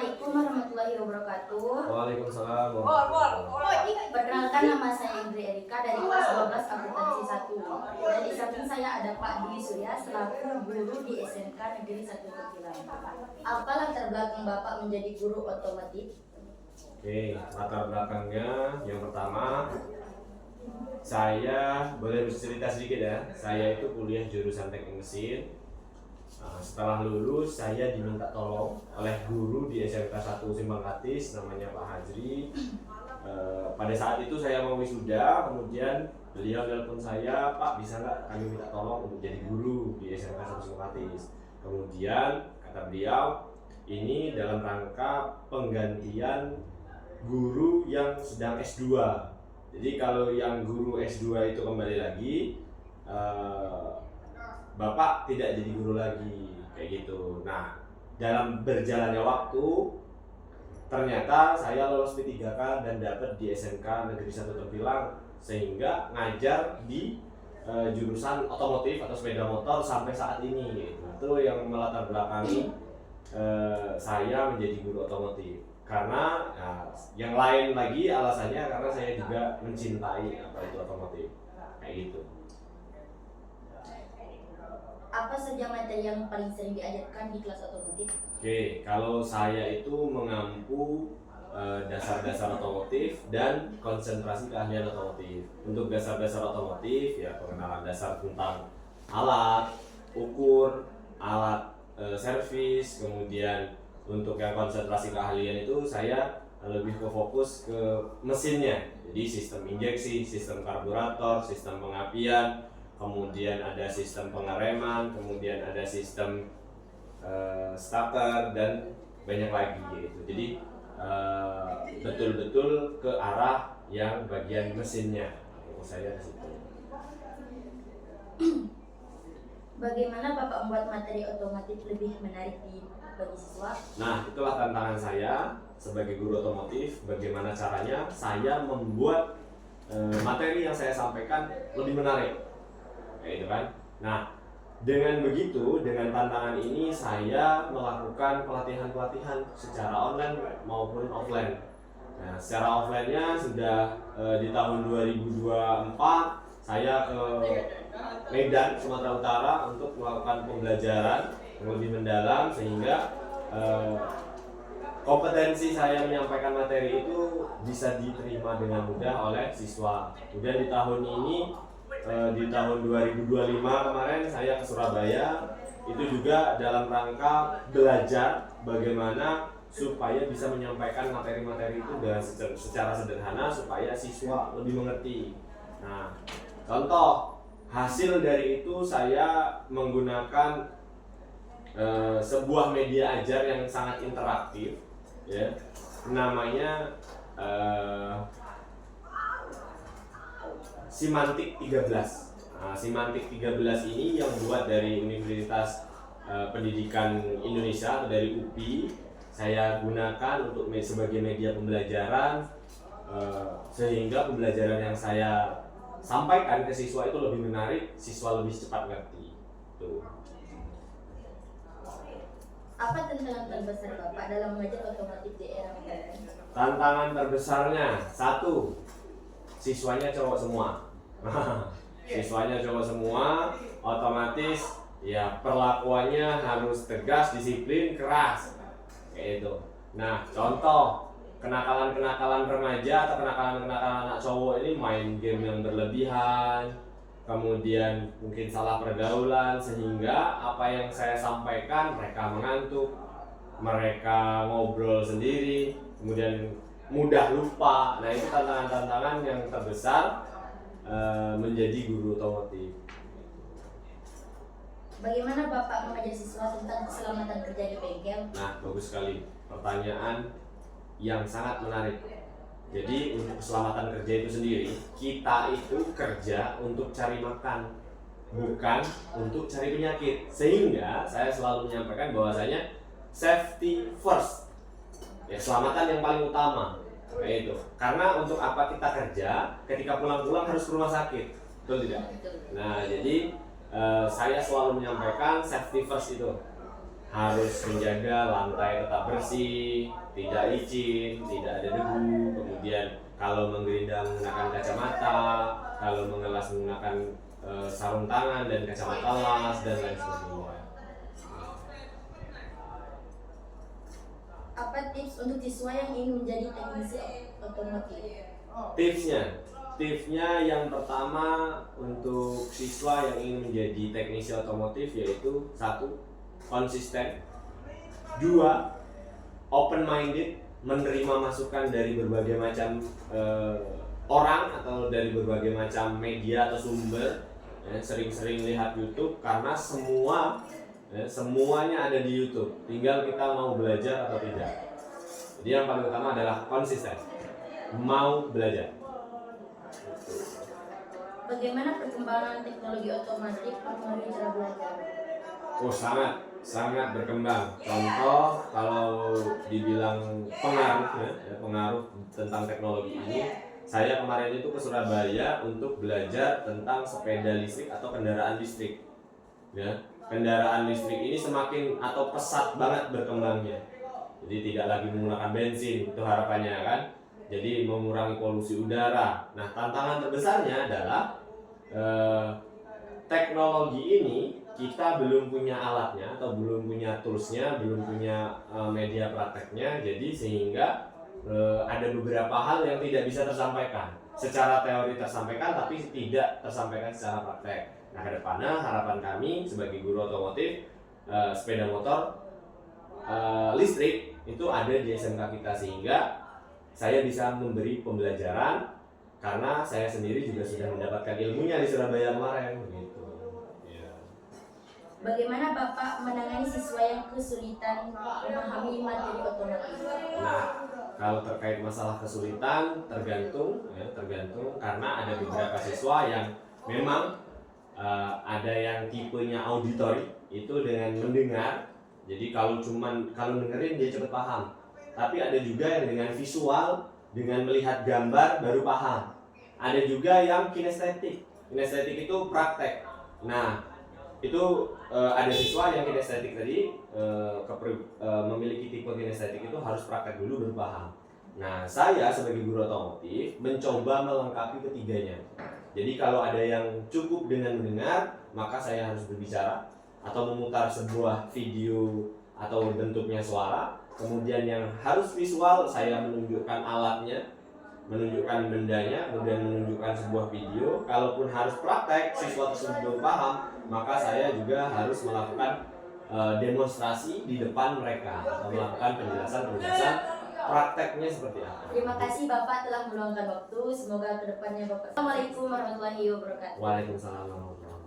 Assalamualaikum warahmatullahi wabarakatuh. Waalaikumsalam warahmatullahi wabarakatuh. Perkenalkan, nama saya Indri Erika dari kelas 12 akuntansi 1. Dan di samping saya ada Pak Dwi Surya selaku guru di SMK Negeri 1 Tepilang. Apa latar belakang Bapak menjadi guru otomotif? Oke, latar belakangnya yang pertama, saya boleh bercerita sedikit ya. Saya itu kuliah jurusan teknik mesin. Setelah lulus, saya diminta tolong oleh guru di SMK 1 Simpang Katis, namanya Pak Hajri. Pada saat itu saya mau wisuda, kemudian beliau telepon saya, Pak, bisa nggak kami minta tolong untuk jadi guru di SMK 1 Simpang Katis. Kemudian kata beliau, ini dalam rangka penggantian guru yang sedang S2. Jadi kalau yang guru S2 itu kembali lagi, Bapak tidak jadi guru lagi, kayak gitu. Nah, dalam berjalannya waktu, ternyata saya lolos P3K dan dapat di SMK Negeri 1 Tepilang, sehingga ngajar di jurusan otomotif atau sepeda motor sampai saat ini, gitu. Itu yang melatar belakangi saya menjadi guru otomotif. Karena yang lain lagi alasannya karena saya juga mencintai apa itu otomotif, kayak gitu. Apa saja materi yang paling sering diajarkan di kelas otomotif? Oke, kalau saya itu mengampu dasar-dasar otomotif dan konsentrasi keahlian otomotif. Untuk dasar-dasar otomotif ya pengenalan dasar tentang alat, ukur, alat servis, kemudian untuk yang konsentrasi keahlian itu saya lebih ke fokus ke mesinnya. Jadi sistem injeksi, sistem karburator, sistem pengapian, kemudian ada sistem pengereman, kemudian ada sistem starter dan banyak lagi gitu. Jadi betul-betul ke arah yang bagian mesinnya. Fokus saya di situ. Bagaimana Bapak membuat materi otomotif lebih menarik bagi siswa? Nah, itulah tantangan saya sebagai guru otomotif. Bagaimana caranya saya membuat materi yang saya sampaikan lebih menarik, kayak gitu kan. Nah, dengan begitu, dengan tantangan ini saya melakukan pelatihan-pelatihan secara online maupun offline. Nah, secara offline-nya sudah di tahun 2024 saya ke Medan, Sumatera Utara untuk melakukan pembelajaran yang lebih mendalam sehingga kompetensi saya menyampaikan materi itu bisa diterima dengan mudah oleh siswa. Kemudian di tahun ini, di tahun 2025 kemarin saya ke Surabaya, itu juga dalam rangka belajar bagaimana supaya bisa menyampaikan materi-materi itu dengan secara sederhana supaya siswa lebih mengerti. Nah, contoh hasil dari itu saya menggunakan sebuah media ajar yang sangat interaktif, ya, namanya Simantik 13. Nah, Simantik 13 ini yang buat dari Universitas Pendidikan Indonesia atau dari UPI, saya gunakan untuk sebagai media pembelajaran sehingga pembelajaran yang saya sampaikan ke siswa itu lebih menarik, siswa lebih cepat ngerti. Tuh. Apa tantangan terbesar Bapak dalam mengajar otomotif di era modern? Tantangan terbesarnya, satu, siswanya cowok semua. Siswanya cowok semua, otomatis ya perlakuannya harus tegas, disiplin, keras, kayak itu. Nah, contoh kenakalan-kenakalan remaja atau kenakalan-kenakalan anak cowok ini main game yang berlebihan, kemudian mungkin salah pergaulan, sehingga apa yang saya sampaikan mereka mengantuk, mereka ngobrol sendiri, kemudian mudah lupa. Nah, itu tantangan-tantangan yang terbesar menjadi guru otomotif. Bagaimana Bapak mengajar siswa tentang keselamatan kerja di bengkel? Nah, bagus sekali. Pertanyaan yang sangat menarik. Jadi untuk keselamatan kerja itu sendiri, kita itu kerja untuk cari makan, bukan untuk cari penyakit. Sehingga saya selalu menyampaikan bahwasanya safety first, ya, keselamatan yang paling utama, kayak itu. Karena untuk apa kita kerja, ketika pulang-pulang harus ke rumah sakit, betul tidak? Nah, jadi saya selalu menyampaikan safety first itu. harus menjaga lantai tetap bersih, tidak licin, tidak ada debu. Kemudian kalau menggerindang menggunakan kacamata, kalau mengelas menggunakan sarung tangan dan kacamata las dan lain sebagainya. Apa tips untuk siswa yang ingin menjadi teknisi otomotif? Tipsnya yang pertama untuk siswa yang ingin menjadi teknisi otomotif yaitu 1. Konsisten, 2. Open minded, menerima masukan dari berbagai macam orang atau dari berbagai macam media atau sumber. Sering-sering lihat YouTube karena semuanya ada di YouTube, tinggal kita mau belajar atau tidak. Jadi yang paling utama adalah konsisten, mau belajar. Bagaimana perkembangan teknologi otomotif mempengaruhi cara belajar? Oh, sangat berkembang. Contoh kalau dibilang pengaruh tentang teknologi ini, saya kemarin itu ke Surabaya untuk belajar tentang sepeda listrik atau kendaraan listrik. Ya, kendaraan listrik ini semakin atau pesat banget berkembangnya. Jadi tidak lagi menggunakan bensin, itu harapannya kan. Jadi mengurangi polusi udara. Nah, tantangan terbesarnya adalah teknologi ini kita belum punya alatnya atau belum punya toolsnya, belum punya media prakteknya. Jadi sehingga ada beberapa hal yang tidak bisa tersampaikan. Secara teori tersampaikan tapi tidak tersampaikan secara praktek. Nah, kedepannya harapan kami sebagai guru otomotif, sepeda motor listrik itu ada di SMK kita, sehingga saya bisa memberi pembelajaran karena saya sendiri juga sudah mendapatkan ilmunya di Surabaya kemarin begitu. Ya. Bagaimana Bapak menangani siswa yang kesulitan memahami materi otomotif? Nah, kalau terkait masalah kesulitan tergantung karena ada beberapa siswa yang memang ada yang tipenya auditory, itu dengan mendengar. Jadi kalau dengerin dia cepat paham. Tapi ada juga yang dengan visual, dengan melihat gambar baru paham. Ada juga yang kinestetik. Kinestetik itu praktek. Nah, itu ada siswa yang kinestetik tadi memiliki tipe kinestetik itu harus praktek dulu baru paham. Nah, saya sebagai guru otomotif mencoba melengkapi ketiganya. Jadi kalau ada yang cukup dengan mendengar, maka saya harus berbicara atau memutar sebuah video atau bentuknya suara. Kemudian yang harus visual, saya menunjukkan alatnya, menunjukkan bendanya, kemudian menunjukkan sebuah video. Kalaupun harus praktek, siswa tersebut belum paham, maka saya juga harus melakukan demonstrasi di depan mereka atau melakukan penjelasan prakteknya seperti apa. Terima kasih Bapak telah meluangkan waktu. Semoga kedepannya Bapak. Assalamualaikum warahmatullahi wabarakatuh. Waalaikumsalam warahmatullahi wabarakatuh.